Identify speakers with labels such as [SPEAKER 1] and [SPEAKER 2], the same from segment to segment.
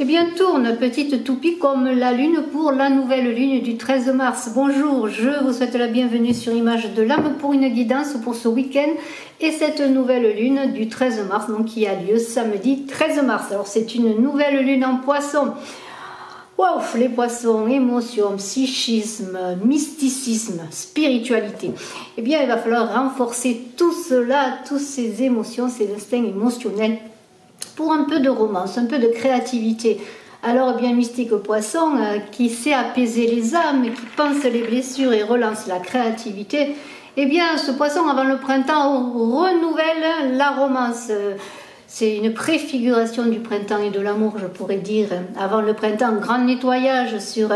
[SPEAKER 1] Eh bien, tourne, petite toupie, comme la lune pour la nouvelle lune du 13 mars. Bonjour, je vous souhaite la bienvenue sur Image de l'âme pour une guidance pour ce week-end et cette nouvelle lune du 13 mars, donc qui a lieu samedi 13 mars. Alors, c'est une nouvelle lune en poisson. Waouh, les poissons, émotions, psychisme, mysticisme, spiritualité. Eh bien, il va falloir renforcer tout cela, toutes ces émotions, ces instincts émotionnels pour un peu de romance, un peu de créativité. Alors, bien, mystique poisson qui sait apaiser les âmes, qui pense les blessures et relance la créativité, eh bien, ce poisson, avant le printemps, renouvelle la romance. C'est une préfiguration du printemps et de l'amour, je pourrais dire. Avant le printemps, grand nettoyage sur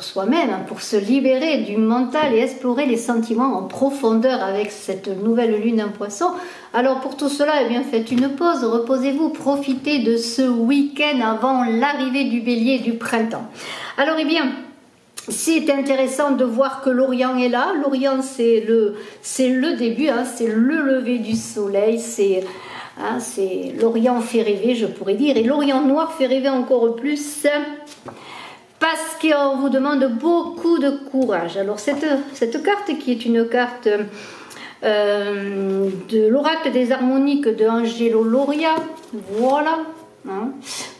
[SPEAKER 1] soi-même pour se libérer du mental et explorer les sentiments en profondeur avec cette nouvelle lune en poisson. Alors pour tout cela, eh bien, faites une pause, reposez-vous, profitez de ce week-end avant l'arrivée du bélier du printemps. Alors, eh bien, c'est intéressant de voir que l'Orient est là. L'Orient, c'est le début, hein, c'est le lever du soleil, c'est l'Orient fait rêver, je pourrais dire, et l'Orient noir fait rêver encore plus parce qu'on vous demande beaucoup de courage. Alors cette carte qui est une carte de l'oracle des harmoniques de Angelo Lauria, voilà, hein,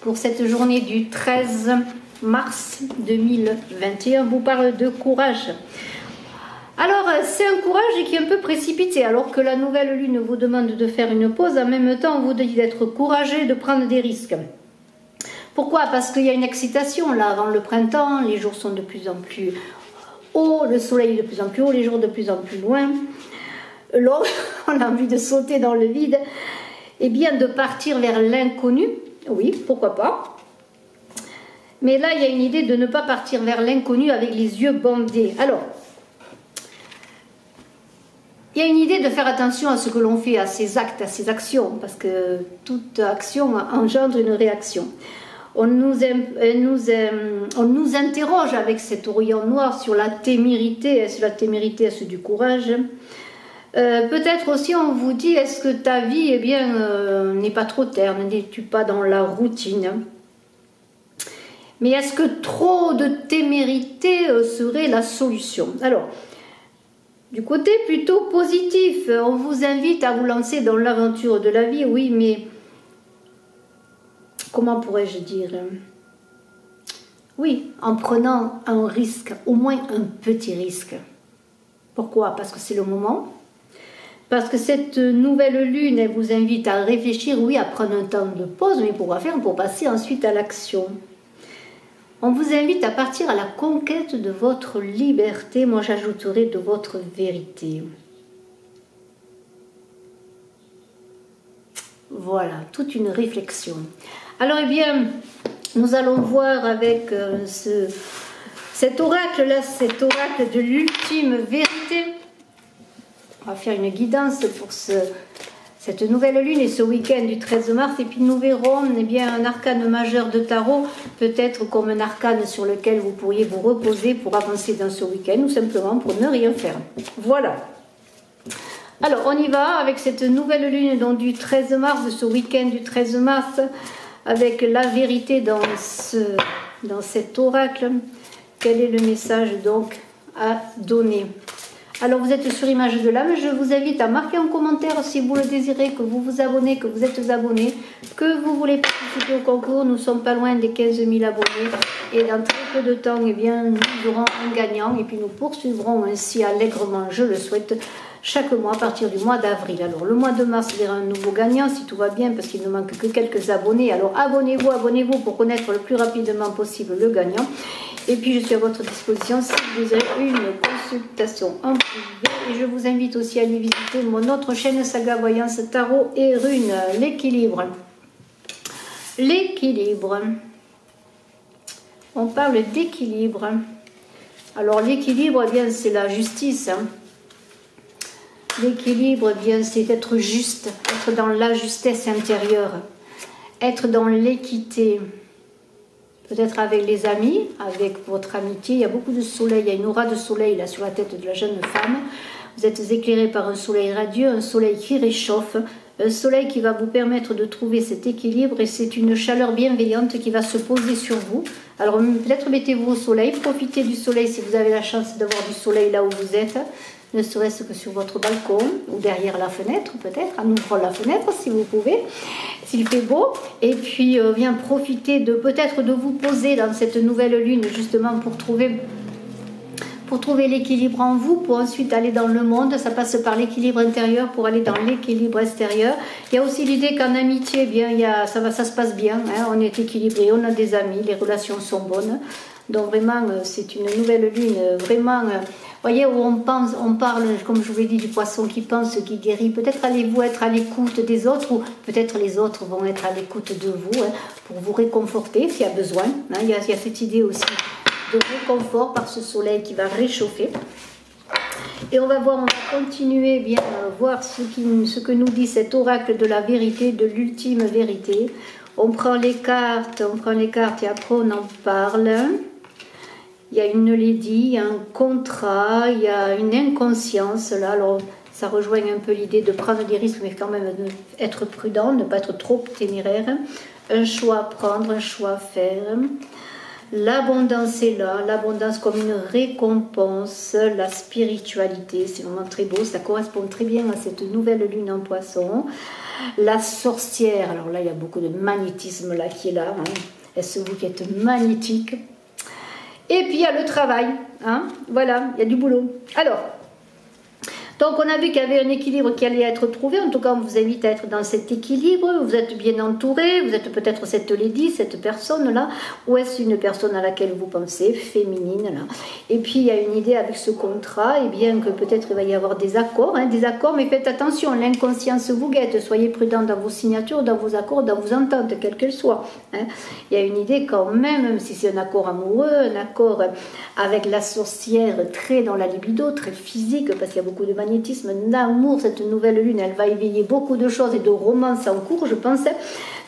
[SPEAKER 1] pour cette journée du 13 mars 2021, vous parle de courage. Alors, c'est un courage qui est un peu précipité, alors que la nouvelle lune vous demande de faire une pause, en même temps, on vous dit d'être courageux et de prendre des risques. Pourquoi? Parce qu'il y a une excitation, là, avant le printemps, les jours sont de plus en plus hauts, le soleil est de plus en plus haut, les jours de plus en plus loin. Là, on a envie de sauter dans le vide, et bien de partir vers l'inconnu, oui, pourquoi pas. Mais là, il y a une idée de ne pas partir vers l'inconnu avec les yeux bandés. Alors, il y a une idée de faire attention à ce que l'on fait, à ses actes, à ses actions, parce que toute action engendre une réaction. On nous interroge avec cet Orient noir sur la témérité. Est-ce la témérité, est-ce du courage? Peut-être aussi on vous dit, est-ce que ta vie, eh bien, n'est pas trop terne, n'es-tu pas dans la routine? Mais est-ce que trop de témérité serait la solution? Alors, du côté plutôt positif, on vous invite à vous lancer dans l'aventure de la vie, oui, mais comment pourrais-je dire? Oui, en prenant un risque, au moins un petit risque. Pourquoi? Parce que c'est le moment. Parce que cette nouvelle lune, elle vous invite à réfléchir, oui, à prendre un temps de pause, mais pourquoi faire? Pour passer ensuite à l'action. On vous invite à partir à la conquête de votre liberté, moi j'ajouterai de votre vérité. Voilà, toute une réflexion. Alors, eh bien, nous allons voir avec cet oracle-là, cet oracle de l'ultime vérité. On va faire une guidance pour cette nouvelle lune et ce week-end du 13 mars, et puis nous verrons eh bien, un arcane majeur de tarot, peut-être comme un arcane sur lequel vous pourriez vous reposer pour avancer dans ce week-end, ou simplement pour ne rien faire. Voilà. Alors, on y va avec cette nouvelle lune donc, du 13 mars, de ce week-end du 13 mars, avec la vérité dans cet oracle. Quel est le message donc à donner? Alors vous êtes sur Image de l'âme, je vous invite à marquer en commentaire si vous le désirez, que vous vous abonnez, que vous êtes abonné, que vous voulez participer au concours. Nous ne sommes pas loin des 15 000 abonnés et dans très peu de temps, eh bien, nous aurons un gagnant et puis nous poursuivrons ainsi allègrement, je le souhaite, chaque mois à partir du mois d'avril. Alors le mois de mars, il y aura un nouveau gagnant si tout va bien parce qu'il ne manque que quelques abonnés. Alors abonnez-vous pour connaître le plus rapidement possible le gagnant. Et puis je suis à votre disposition si vous avez une consultation en privé. Et je vous invite aussi à aller visiter mon autre chaîne Saga Voyance Tarot et Runes. L'équilibre. L'équilibre. On parle d'équilibre. Alors l'équilibre, eh bien c'est la justice. Hein. L'équilibre, eh bien c'est être juste, être dans la justesse intérieure, être dans l'équité. Peut-être avec les amis, avec votre amitié, il y a beaucoup de soleil, il y a une aura de soleil là sur la tête de la jeune femme. Vous êtes éclairé par un soleil radieux, un soleil qui réchauffe, un soleil qui va vous permettre de trouver cet équilibre et c'est une chaleur bienveillante qui va se poser sur vous. Alors peut-être mettez-vous au soleil, profitez du soleil si vous avez la chance d'avoir du soleil là où vous êtes, ne serait-ce que sur votre balcon ou derrière la fenêtre peut-être, en ouvrant la fenêtre si vous pouvez, s'il fait beau. Et puis bien profiter de peut-être de vous poser dans cette nouvelle lune justement pour trouver l'équilibre en vous, pour ensuite aller dans le monde. Ça passe par l'équilibre intérieur pour aller dans l'équilibre extérieur. Il y a aussi l'idée qu'en amitié, eh bien, ça se passe bien, hein, on est équilibré, on a des amis, les relations sont bonnes. Donc vraiment, c'est une nouvelle lune, vraiment, voyez, où on parle, comme je vous l'ai dit, du poisson qui pense, qui guérit. Peut-être allez-vous être à l'écoute des autres, ou peut-être les autres vont être à l'écoute de vous, hein, pour vous réconforter s'il y a besoin. Hein. Il y a cette idée aussi de réconfort par ce soleil qui va réchauffer. Et on va continuer bien voir ce que nous dit cet oracle de la vérité, de l'ultime vérité. On prend les cartes et après on en parle. Il y a une lady, il y a un contrat, il y a une inconscience là. Alors ça rejoint un peu l'idée de prendre des risques, mais quand même être prudent, ne pas être trop téméraire. Un choix à prendre, un choix à faire. L'abondance est là, l'abondance comme une récompense, la spiritualité, c'est vraiment très beau, ça correspond très bien à cette nouvelle lune en poisson. La sorcière, alors là il y a beaucoup de magnétisme là qui est là, hein. Est-ce vous qui êtes magnétique? Et puis il y a le travail, hein. Voilà, il y a du boulot. Alors, donc on a vu qu'il y avait un équilibre qui allait être trouvé, en tout cas on vous invite à être dans cet équilibre, vous êtes bien entouré, vous êtes peut-être cette lady, cette personne-là, ou est-ce une personne à laquelle vous pensez, féminine, là. Et puis il y a une idée avec ce contrat, et bien que peut-être il va y avoir des accords, mais faites attention, l'inconscience vous guette, soyez prudent dans vos signatures, dans vos accords, dans vos ententes, quelles qu'elles soient. Hein. Il y a une idée quand même si c'est un accord amoureux, un accord avec la sorcière, très dans la libido, très physique, parce qu'il y a beaucoup de magnétisme, d'amour, cette nouvelle lune, elle va éveiller beaucoup de choses et de romances en cours, je pense.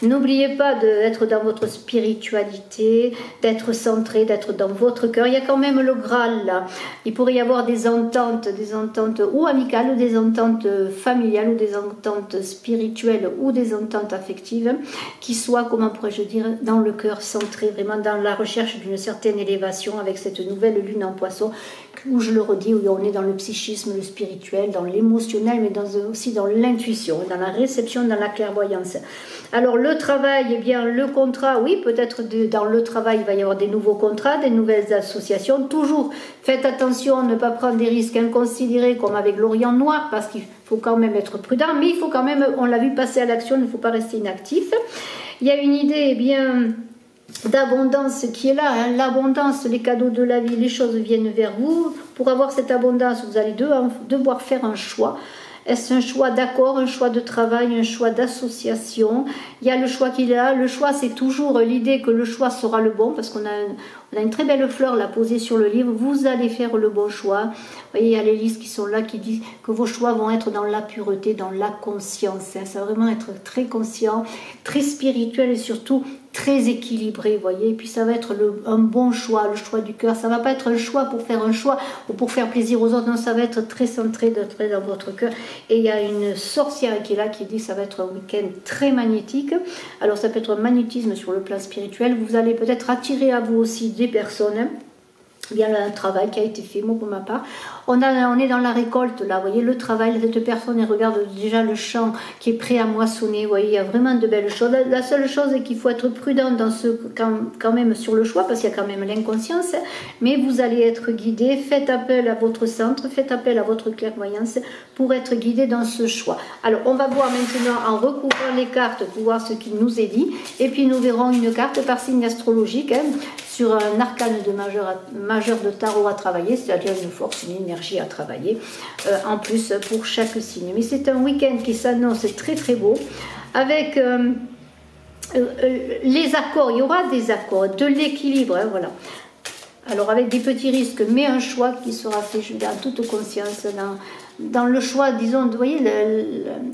[SPEAKER 1] N'oubliez pas d'être dans votre spiritualité, d'être centré, d'être dans votre cœur. Il y a quand même le Graal là. Il pourrait y avoir des ententes ou amicales, ou des ententes familiales, ou des ententes spirituelles, ou des ententes affectives, qui soient, comment pourrais-je dire, dans le cœur, centré, vraiment dans la recherche d'une certaine élévation avec cette nouvelle lune en poisson, où je le redis, où on est dans le psychisme, le spirituel, dans l'émotionnel, mais aussi dans l'intuition, dans la réception, dans la clairvoyance. Alors le travail, eh bien le contrat, oui, peut-être dans le travail, il va y avoir des nouveaux contrats, des nouvelles associations. Toujours faites attention à ne pas prendre des risques inconsidérés comme avec l'Orient Noir, parce qu'il faut quand même être prudent, mais il faut quand même, on l'a vu, passer à l'action, il ne faut pas rester inactif. Il y a une idée, eh bien, d'abondance qui est là, hein. L'abondance, les cadeaux de la vie, les choses viennent vers vous. Pour avoir cette abondance, vous allez devoir faire un choix. Est-ce un choix d'accord, un choix de travail, un choix d'association? Il y a le choix qu'il y a. Le choix, c'est toujours l'idée que le choix sera le bon, parce qu'on a une très belle fleur là posée sur le livre. Vous allez faire le bon choix. Vous voyez, il y a les listes qui sont là qui disent que vos choix vont être dans la pureté, dans la conscience. Hein. Ça va vraiment être très conscient, très spirituel et surtout très équilibré, vous voyez. Et puis ça va être un bon choix, le choix du cœur. Ça ne va pas être un choix pour faire un choix ou pour faire plaisir aux autres. Non, ça va être très centré, très dans votre cœur. Et il y a une sorcière qui est là qui dit que ça va être un week-end très magnétique. Alors ça peut être un magnétisme sur le plan spirituel. Vous allez peut-être attirer à vous aussi des personnes. Hein. Bien un travail qui a été fait, moi pour ma part. On est dans la récolte là, vous voyez, le travail, cette personne, elle regarde déjà le champ qui est prêt à moissonner, vous voyez, il y a vraiment de belles choses. La seule chose est qu'il faut être prudent quand même sur le choix, parce qu'il y a quand même l'inconscience, mais vous allez être guidé. Faites appel à votre centre, faites appel à votre clairvoyance pour être guidé dans ce choix. Alors on va voir maintenant en recouvrant les cartes pour voir ce qu'il nous est dit, et puis nous verrons une carte par signe astrologique, hein, sur un arcane de majeur de tarot à travailler, c'est-à-dire une force, une énergie à travailler, en plus pour chaque signe. Mais c'est un week-end qui s'annonce très très beau, avec les accords, il y aura des accords, de l'équilibre, hein, voilà. Alors avec des petits risques, mais un choix qui sera fait, je veux dire, en toute conscience, dans le choix, disons, vous voyez,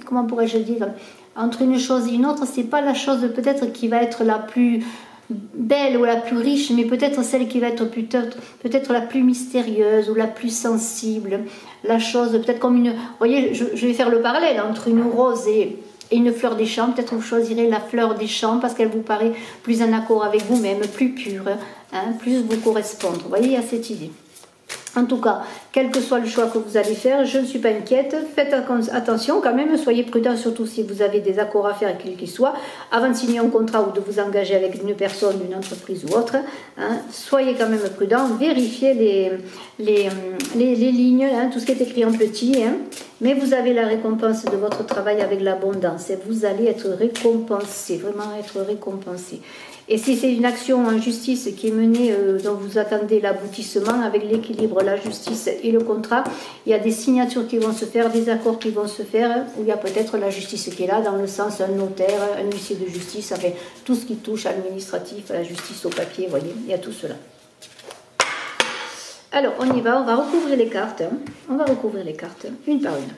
[SPEAKER 1] comment pourrais-je dire, entre une chose et une autre, c'est pas la chose peut-être qui va être la plus belle ou la plus riche, mais peut-être celle qui va être peut-être la plus mystérieuse ou la plus sensible, la chose peut-être comme une, vous voyez, je vais faire le parallèle entre une rose et une fleur des champs. Peut-être vous choisirez la fleur des champs parce qu'elle vous paraît plus en accord avec vous-même, plus pure, hein, plus vous correspondre. Vous voyez, il y a cette idée. En tout cas, quel que soit le choix que vous allez faire, je ne suis pas inquiète. Faites attention quand même, soyez prudents, surtout si vous avez des accords à faire, quels qu'ils soient, avant de signer un contrat ou de vous engager avec une personne, une entreprise ou autre. Hein, soyez quand même prudents, vérifiez les lignes, hein, tout ce qui est écrit en petit. Hein, mais vous avez la récompense de votre travail avec l'abondance et vous allez être récompensé, vraiment être récompensé. Et si c'est une action en justice qui est menée, dont vous attendez l'aboutissement avec l'équilibre, la justice et le contrat, il y a des signatures qui vont se faire, des accords qui vont se faire, où il y a peut-être la justice qui est là, dans le sens un notaire, un huissier de justice, enfin tout ce qui touche à l'administratif, à la justice au papier, vous voyez, il y a tout cela. Alors, on y va, on va recouvrir les cartes, hein. On va recouvrir les cartes, une par une.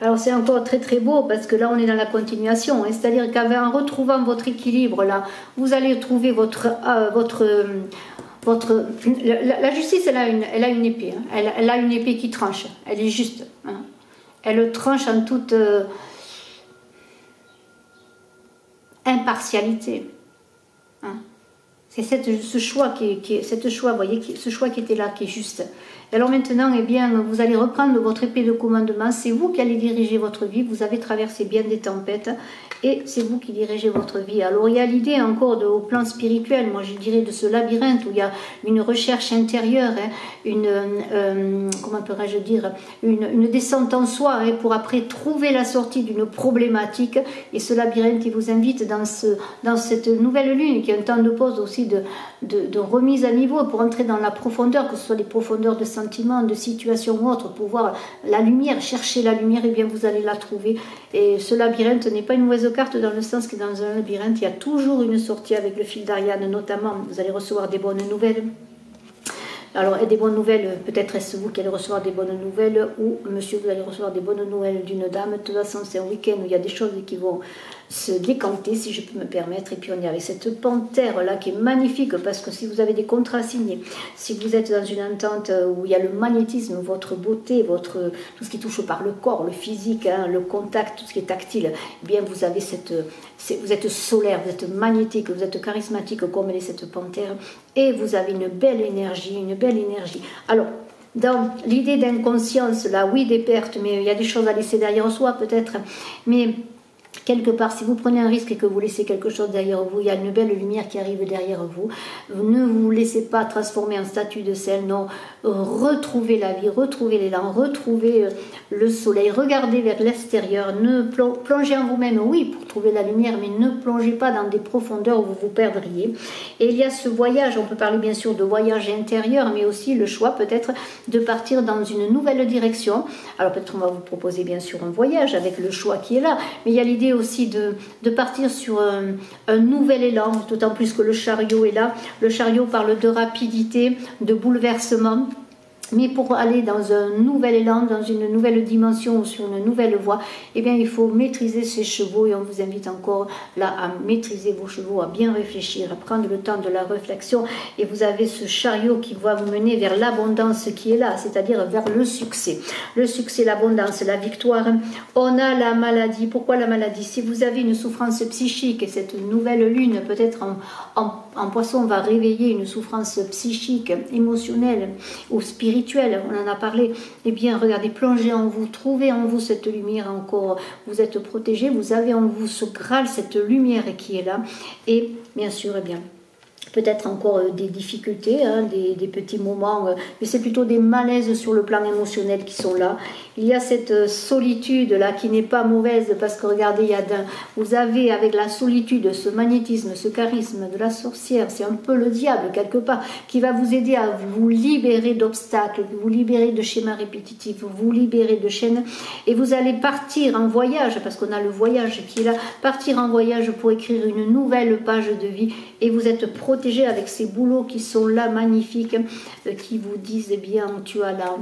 [SPEAKER 1] Alors c'est encore très très beau parce que là on est dans la continuation, hein, c'est-à-dire qu'en retrouvant votre équilibre là, vous allez trouver la justice, elle a une épée, hein, elle a une épée qui tranche, elle est juste, hein, elle tranche en toute impartialité. Hein. C'est ce choix vous voyez, ce choix qui était là, qui est juste. Et alors maintenant, eh bien, vous allez reprendre votre épée de commandement. C'est vous qui allez diriger votre vie. Vous avez traversé bien des tempêtes et c'est vous qui dirigez votre vie. Alors il y a l'idée encore au plan spirituel, moi je dirais de ce labyrinthe où il y a une recherche intérieure, hein, comment pourrais-je dire, une descente en soi, hein, pour après trouver la sortie d'une problématique. Et ce labyrinthe, il vous invite dans cette nouvelle lune qui est un temps de pause aussi de remise à niveau pour entrer dans la profondeur, que ce soit les profondeurs de sentiments, de situations ou autres, pour voir la lumière, chercher la lumière, et bien vous allez la trouver. Et ce labyrinthe n'est pas une mauvaise carte dans le sens que dans un labyrinthe, il y a toujours une sortie avec le fil d'Ariane notamment. Vous allez recevoir des bonnes nouvelles. Alors, et des bonnes nouvelles, peut-être est-ce vous qui allez recevoir des bonnes nouvelles, ou monsieur, vous allez recevoir des bonnes nouvelles d'une dame. De toute façon, c'est un week-end où il y a des choses qui vont se décanter, si je peux me permettre. Et puis on est avec cette panthère là qui est magnifique, parce que si vous avez des contrats signés, si vous êtes dans une entente où il y a le magnétisme, votre beauté, tout ce qui touche par le corps, le physique, hein, le contact, tout ce qui est tactile, eh bien vous avez vous êtes solaire, vous êtes magnétique, vous êtes charismatique comme elle est cette panthère, et vous avez une belle énergie, Alors, dans l'idée d'inconscience, là, oui, des pertes, mais il y a des choses à laisser derrière soi, peut-être, mais quelque part, si vous prenez un risque et que vous laissez quelque chose derrière vous, il y a une belle lumière qui arrive derrière vous. Ne vous laissez pas transformer en statue de sel, non. Retrouvez la vie, retrouvez l'élan, retrouvez le soleil, regardez vers l'extérieur, plongez en vous-même, oui, pour trouver la lumière, mais ne plongez pas dans des profondeurs où vous vous perdriez. Et il y a ce voyage, on peut parler bien sûr de voyage intérieur, mais aussi le choix peut-être de partir dans une nouvelle direction. Alors peut-être on va vous proposer bien sûr un voyage avec le choix qui est là, mais il y a l'idée aussi de partir sur un nouvel élan, d'autant plus que le chariot est là. Le chariot parle de rapidité, de bouleversement. Mais pour aller dans un nouvel élan, dans une nouvelle dimension ou sur une nouvelle voie, eh bien, il faut maîtriser ses chevaux, et on vous invite encore là à maîtriser vos chevaux, à bien réfléchir, à prendre le temps de la réflexion. Et vous avez ce chariot qui va vous mener vers l'abondance qui est là, c'est-à-dire vers le succès. Le succès, l'abondance, la victoire. On a la maladie. Pourquoi la maladie? Si vous avez une souffrance psychique, et cette nouvelle lune, peut-être en poisson, va réveiller une souffrance psychique, émotionnelle ou spirituelle, on en a parlé, eh bien regardez, plongez en vous, trouvez en vous cette lumière encore, vous êtes protégé, vous avez en vous ce Graal, cette lumière qui est là, et bien sûr, eh bien, peut-être encore des difficultés, hein, des petits moments, mais c'est plutôt des malaises sur le plan émotionnel qui sont là. Il y a cette solitude là qui n'est pas mauvaise parce que regardez, vous avez avec la solitude ce magnétisme, ce charisme de la sorcière, c'est un peu le diable quelque part qui va vous aider à vous libérer d'obstacles, vous libérer de schémas répétitifs, vous libérer de chaînes et vous allez partir en voyage parce qu'on a le voyage qui est là, partir en voyage pour écrire une nouvelle page de vie et vous êtes protégé avec ces boulots qui sont là magnifiques, qui vous disent eh bien tu as la,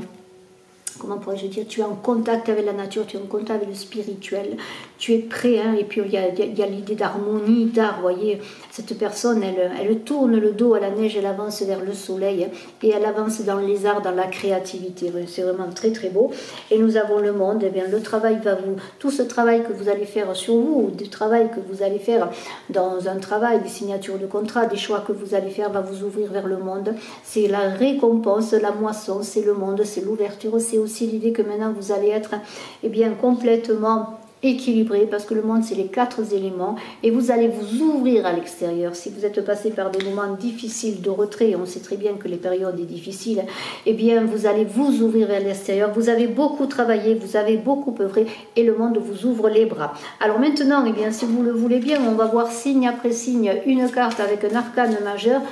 [SPEAKER 1] comment pourrais-je dire, tu es en contact avec la nature, tu es en contact avec le spirituel, tu es prêt, hein, et puis il y a l'idée d'harmonie, d'art, vous voyez, cette personne, elle tourne le dos à la neige, elle avance vers le soleil, et elle avance dans les arts, dans la créativité, c'est vraiment très très beau, et nous avons le monde, eh bien le travail va vous, tout ce travail que vous allez faire sur vous, ou du travail que vous allez faire dans un travail, des signatures de contrat, des choix que vous allez faire, va vous ouvrir vers le monde, c'est la récompense, la moisson, c'est le monde, c'est l'ouverture, c'est aussi l'idée que maintenant vous allez être eh bien, complètement équilibré parce que le monde c'est les 4 éléments et vous allez vous ouvrir à l'extérieur. Si vous êtes passé par des moments difficiles de retrait, on sait très bien que les périodes sont difficiles, eh bien vous allez vous ouvrir vers l'extérieur. Vous avez beaucoup travaillé, vous avez beaucoup œuvré et le monde vous ouvre les bras. Alors maintenant, eh bien, si vous le voulez bien, on va voir signe après signe une carte avec un arcane majeur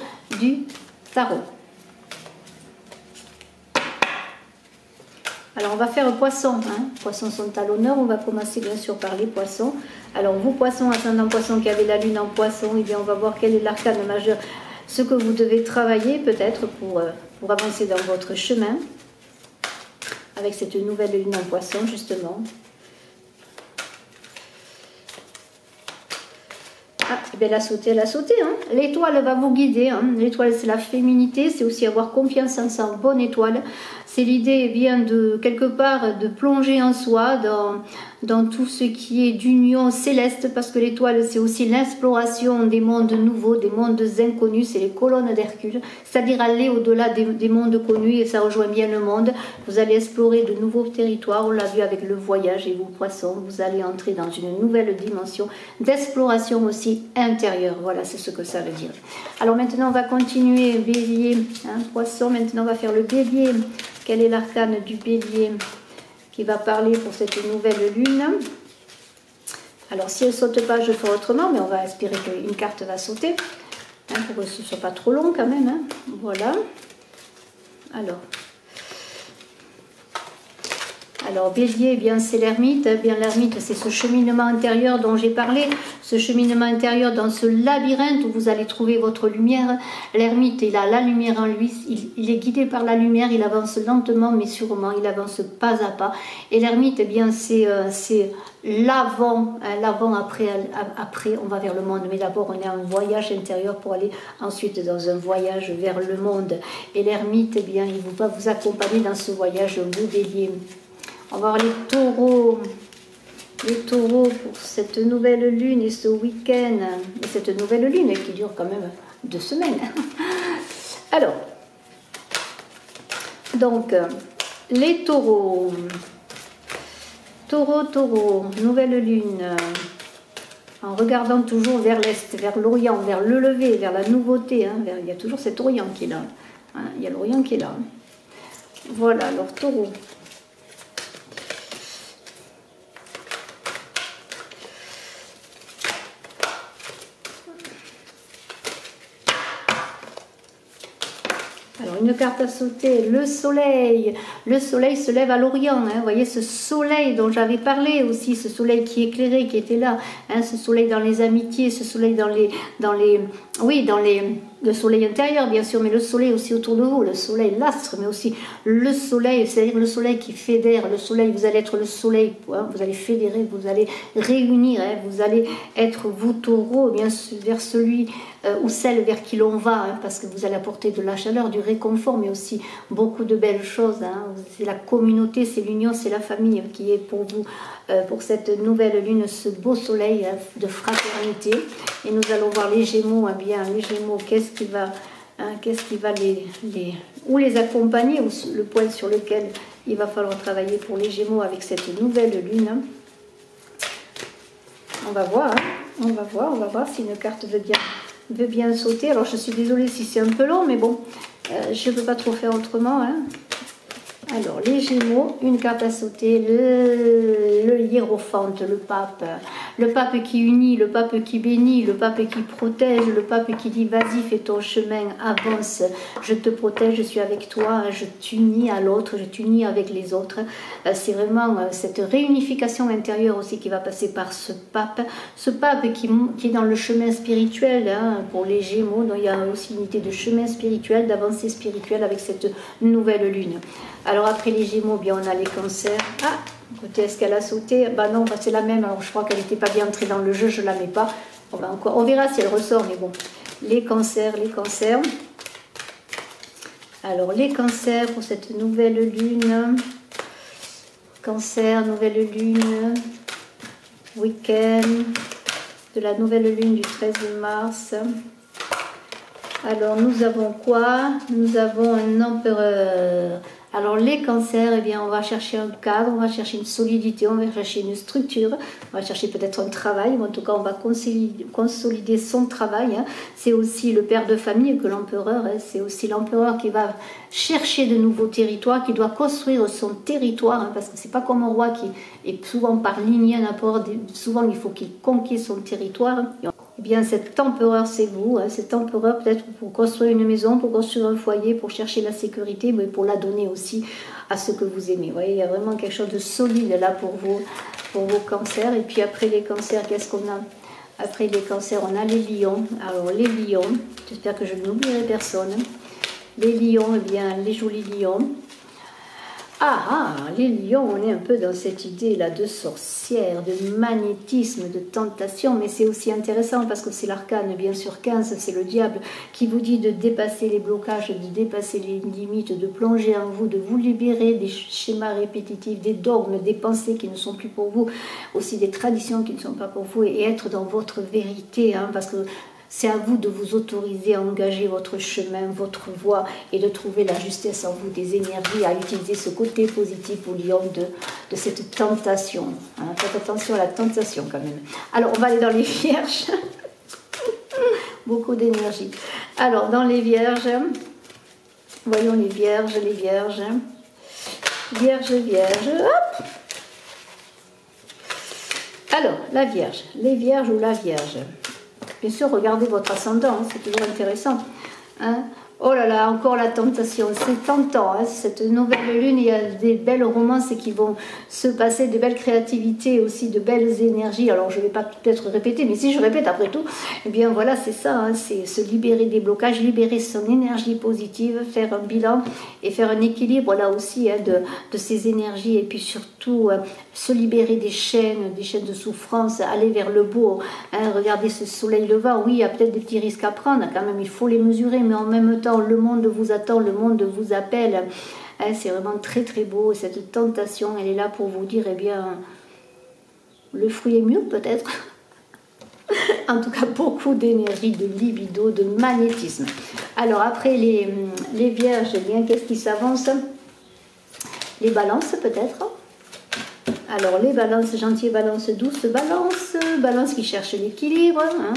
[SPEAKER 1] du tarot. Alors on va faire poisson, hein. Poissons sont à l'honneur, on va commencer bien sûr par les poissons. Alors vous poissons, ascendant poisson qui avez la lune en poisson, eh bien on va voir quel est l'arcane majeur, ce que vous devez travailler peut-être pour avancer dans votre chemin, avec cette nouvelle lune en poisson justement. Ah, eh bien, elle a sauté, hein. L'étoile va vous guider, hein. L'étoile c'est la féminité, c'est aussi avoir confiance en sa bonne étoile. C'est l'idée bien de quelque part de plonger en soi dans tout ce qui est d'union céleste parce que l'étoile c'est aussi l'exploration des mondes nouveaux, des mondes inconnus, c'est les colonnes d'Hercule, c'est-à-dire aller au-delà des mondes connus et ça rejoint bien le monde. Vous allez explorer de nouveaux territoires, on l'a vu avec le voyage et vous poissons, vous allez entrer dans une nouvelle dimension d'exploration aussi intérieure, voilà c'est ce que ça veut dire. Alors maintenant on va continuer, bélier, hein, poisson, maintenant on va faire le bélier. Quel est l'arcane du bélier qui va parler pour cette nouvelle lune? Alors si elle ne saute pas, je ferai autrement, mais on va espérer qu'une carte va sauter, hein, pour que ce ne soit pas trop long quand même. Hein. Voilà. Alors bélier, eh bien c'est l'ermite. Eh bien l'ermite, c'est ce cheminement intérieur dont j'ai parlé, ce cheminement intérieur dans ce labyrinthe où vous allez trouver votre lumière. L'ermite, il a la lumière en lui, il est guidé par la lumière, il avance lentement mais sûrement, il avance pas à pas. Et l'ermite, eh bien c'est l'avant, après on va vers le monde, mais d'abord on est en voyage intérieur pour aller ensuite dans un voyage vers le monde. Et l'ermite, eh bien il va vous accompagner dans ce voyage, vous bélier. On va voir les taureaux pour cette nouvelle lune et ce week-end. Et cette nouvelle lune qui dure quand même 2 semaines. Alors, donc, les taureaux. Taureau, nouvelle lune. En regardant toujours vers l'est, vers l'orient, vers le lever, vers la nouveauté. Hein, il y a toujours cet orient qui est là. Hein, il y a l'orient qui est là. Voilà, alors taureau. Alors une carte à sauter, le soleil. Le soleil se lève à l'orient, hein. Vous voyez ce soleil dont j'avais parlé aussi, ce soleil qui éclairait, qui était là, hein, ce soleil dans les amitiés, ce soleil le soleil intérieur bien sûr, mais le soleil aussi autour de vous, le soleil, l'astre, mais aussi le soleil, c'est-à-dire le soleil qui fédère, le soleil, vous allez être le soleil, hein, vous allez fédérer, vous allez réunir, hein, vous allez être vous taureau, bien vers celui ou celle vers qui l'on va, hein, parce que vous allez apporter de la chaleur, du réconfort, mais aussi beaucoup de belles choses, hein. C'est la communauté, c'est l'union, c'est la famille qui est pour vous, pour cette nouvelle lune, ce beau soleil, hein, de fraternité. Et nous allons voir les Gémeaux, hein, bien, les Gémeaux, qu'est-ce qui va les accompagner, ou le point sur lequel il va falloir travailler pour les Gémeaux avec cette nouvelle lune. On va voir, hein. On va voir si une carte veut bien veut bien sauter. Alors je suis désolée si c'est un peu long, mais bon, je ne peux pas trop faire autrement. Hein. Alors les Gémeaux, une carte à sauter, le hiérophante, le pape qui unit, le pape qui bénit, le pape qui protège, le pape qui dit vas-y fais ton chemin, avance, je te protège, je suis avec toi, je t'unis à l'autre, je t'unis avec les autres. C'est vraiment cette réunification intérieure aussi qui va passer par ce pape qui est dans le chemin spirituel hein, pour les Gémeaux, donc il y a aussi une unité de chemin spirituel, d'avancée spirituelle avec cette nouvelle lune. Alors après les Gémeaux, bien on a les Cancers. Ah, écoutez, est-ce qu'elle a sauté? Bah non, bah c'est la même. Alors je crois qu'elle n'était pas bien entrée dans le jeu, je ne la mets pas. On verra si elle ressort, mais bon. Les Cancers. Alors les Cancers pour cette nouvelle lune. Cancer, nouvelle lune. Week-end de la nouvelle lune du 13 mars. Alors nous avons quoi? Nous avons un empereur. Alors les cancers, eh bien, on va chercher un cadre, on va chercher une solidité, on va chercher une structure, on va chercher peut-être un travail, ou en tout cas on va consolider son travail. Hein. C'est aussi le père de famille que l'empereur, hein. C'est aussi l'empereur qui va chercher de nouveaux territoires, qui doit construire son territoire, hein, parce que c'est pas comme un roi qui est souvent par lignée, souvent il faut qu'il conquiert son territoire. Hein. Eh bien, cet empereur, c'est vous. Hein, cet empereur, peut-être pour construire une maison, pour construire un foyer, pour chercher la sécurité, mais pour la donner aussi à ceux que vous aimez. Vous voyez, il y a vraiment quelque chose de solide là pour vos cancers. Et puis après les cancers, qu'est-ce qu'on a? Après les cancers, on a les lions. Alors, les lions, j'espère que je n'oublierai personne. Les lions, eh bien, les jolis lions. Les lions, on est un peu dans cette idée-là de sorcière, de magnétisme, de tentation, mais c'est aussi intéressant parce que c'est l'arcane, bien sûr 15, c'est le diable qui vous dit de dépasser les blocages, de dépasser les limites, de plonger en vous, de vous libérer des schémas répétitifs, des dogmes, des pensées qui ne sont plus pour vous, aussi des traditions qui ne sont pas pour vous, et être dans votre vérité, hein, parce que c'est à vous de vous autoriser à engager votre chemin, votre voie et de trouver la justesse en vous, des énergies, à utiliser ce côté positif au lion de cette tentation. Hein, faites attention à la tentation quand même. Alors, on va aller dans les vierges. Beaucoup d'énergie. Alors, dans les vierges, voyons les vierges. Vierge, hop. Alors, la vierge, les vierges ou la vierge. Bien sûr, regardez votre ascendant, hein, c'est toujours intéressant. Hein. Oh là là, encore la tentation, c'est tentant. Hein, cette nouvelle lune, il y a des belles romances qui vont se passer, de belles créativités aussi, de belles énergies. Alors, je ne vais pas peut-être répéter, mais si je répète après tout, eh bien voilà, c'est ça, hein, c'est se libérer des blocages, libérer son énergie positive, faire un bilan et faire un équilibre là aussi hein, de ces énergies et puis surtout se libérer des chaînes de souffrance, aller vers le beau. Hein, regardez ce soleil levant, oui, il y a peut-être des petits risques à prendre, quand même, il faut les mesurer, mais en même temps, le monde vous attend, le monde vous appelle. Hein, c'est vraiment très très beau, cette tentation, elle est là pour vous dire, eh bien, le fruit est mieux peut-être. En tout cas, beaucoup d'énergie, de libido, de magnétisme. Alors après les vierges, eh bien, qu'est-ce qui s'avance? Les balances peut-être. Alors les balances, gentilles balances, douces balance qui cherche l'équilibre. Hein.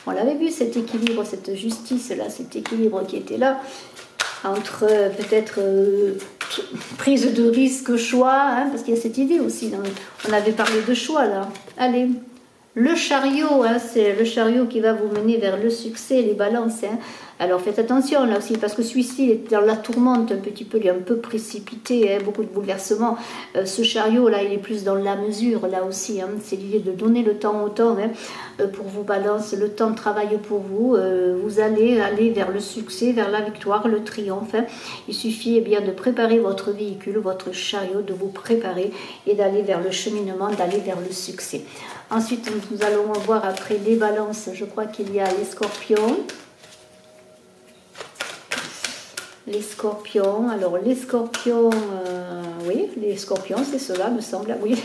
[SPEAKER 1] On l'avait vu cet équilibre, cette justice-là, cet équilibre qui était là, entre peut-être prise de risque, choix, hein, parce qu'il y a cette idée aussi, on avait parlé de choix là. Allez, le chariot, hein, c'est le chariot qui va vous mener vers le succès, les balances. Hein. Alors faites attention là aussi, parce que celui-ci est dans la tourmente un petit peu, il est un peu précipité, hein, beaucoup de bouleversements. Ce chariot là, il est plus dans la mesure là aussi, hein, c'est l'idée de donner le temps au temps, hein, pour vous balance, le temps travaille pour vous, vous allez aller vers le succès, vers la victoire, le triomphe. Hein. Il suffit eh bien, de préparer votre véhicule, votre chariot, de vous préparer et d'aller vers le cheminement, d'aller vers le succès. Ensuite, nous allons voir après les balances, je crois qu'il y a les scorpions. Les scorpions, alors les scorpions, oui, les scorpions, c'est cela, me semble, oui.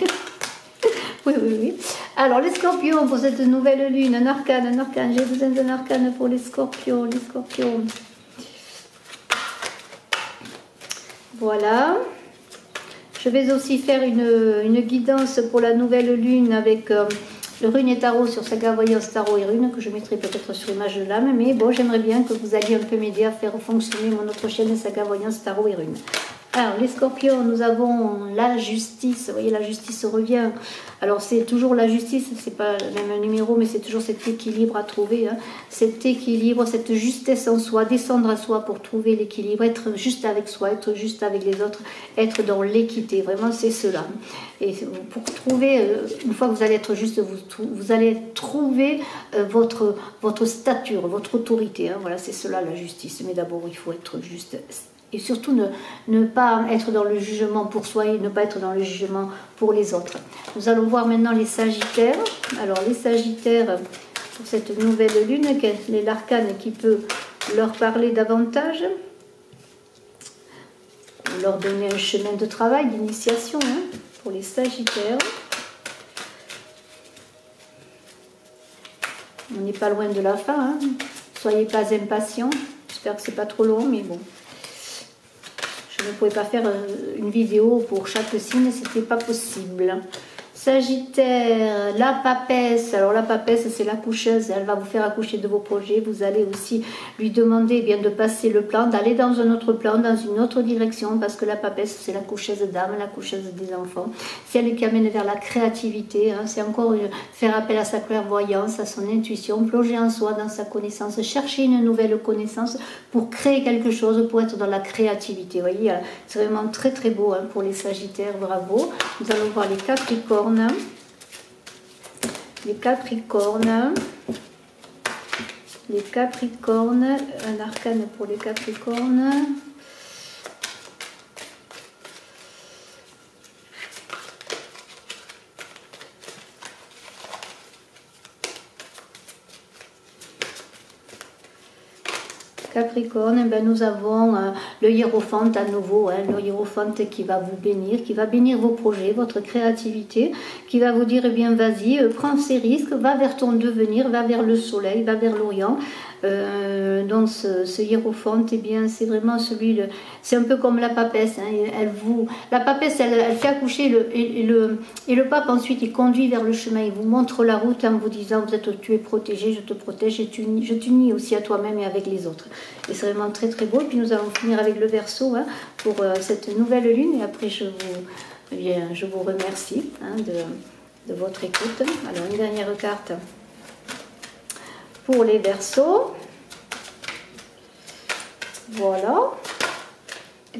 [SPEAKER 1] oui. Alors les scorpions, pour cette nouvelle lune, un arcane, j'ai besoin d'un arcane pour les scorpions. Voilà. Je vais aussi faire une guidance pour la nouvelle lune avec le rune et tarot sur Saga Voyance Tarot et Rune, que je mettrai peut-être sur Image de l'âme. Mais bon, j'aimerais bien que vous alliez un peu m'aider à faire fonctionner mon autre chaîne Saga Voyance Tarot et Rune. Alors, les scorpions, nous avons la justice. Vous voyez, la justice revient. Alors, c'est toujours la justice, c'est pas le même numéro, mais c'est toujours cet équilibre à trouver. Hein. Cet équilibre, cette justesse en soi, descendre à soi pour trouver l'équilibre, être juste avec soi, être juste avec les autres, être dans l'équité. Vraiment, c'est cela. Et pour trouver, une fois que vous allez être juste, vous allez trouver votre stature, votre autorité. Hein. Voilà, c'est cela la justice. Mais d'abord, il faut être juste. Et surtout ne pas être dans le jugement pour soi et ne pas être dans le jugement pour les autres. Nous allons voir maintenant les Sagittaires. Alors les Sagittaires, pour cette nouvelle lune, quel est l'arcane qui peut leur parler davantage, leur donner un chemin de travail, d'initiation, hein, pour les Sagittaires. On n'est pas loin de la fin, hein. Soyez pas impatients. J'espère que c'est pas trop long, mais bon. Je ne pouvais pas faire une vidéo pour chaque signe, c'était pas possible. Sagittaire, la papesse. Alors la papesse, c'est l'accoucheuse. Elle va vous faire accoucher de vos projets. Vous allez aussi lui demander bien de passer le plan, d'aller dans un autre plan, dans une autre direction, parce que la papesse, c'est l'accoucheuse d'âme, l'accoucheuse des enfants. C'est elle qui amène vers la créativité. Hein. C'est encore faire appel à sa clairvoyance, à son intuition, plonger en soi, dans sa connaissance, chercher une nouvelle connaissance pour créer quelque chose, pour être dans la créativité. Vous voyez, c'est vraiment très très beau hein, pour les Sagittaires. Bravo. Nous allons voir les Capricornes. Les Capricornes, un arcane pour les Capricornes. Capricorne, ben nous avons le hiérophante à nouveau, hein, le hiérophante qui va vous bénir, qui va bénir vos projets, votre créativité, qui va vous dire, eh bien vas-y, prends ces risques, va vers ton devenir, va vers le soleil, va vers l'Orient. Donc ce hiérophante, eh bien c'est vraiment celui, c'est un peu comme la papesse, hein, la papesse elle fait accoucher et le pape ensuite il conduit vers le chemin, il vous montre la route en vous disant tu es protégé, je te protège et je t'unis aussi à toi-même et avec les autres. Et c'est vraiment très très beau. Et puis nous allons finir avec le Verseau hein, pour cette nouvelle lune et après je vous remercie hein, de votre écoute. Alors une dernière carte pour les Verseaux. Voilà.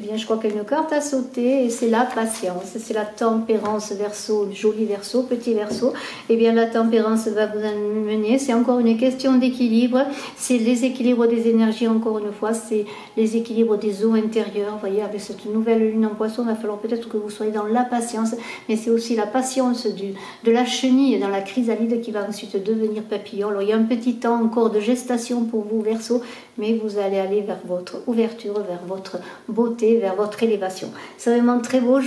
[SPEAKER 1] Eh bien, je crois qu'il y a une carte à sauter et c'est la patience, c'est la tempérance, Verseau, joli Verseau, petit Verseau. Eh bien, la tempérance va vous amener, c'est encore une question d'équilibre, c'est les équilibres des énergies, encore une fois, c'est les équilibres des eaux intérieures. Vous voyez, avec cette nouvelle lune en Poisson, il va falloir peut-être que vous soyez dans la patience, mais c'est aussi la patience de la chenille dans la chrysalide qui va ensuite devenir papillon. Alors, il y a un petit temps encore de gestation pour vous, Verseau, mais vous allez aller vers votre ouverture, vers votre beauté, vers votre élévation. C'est vraiment très beau.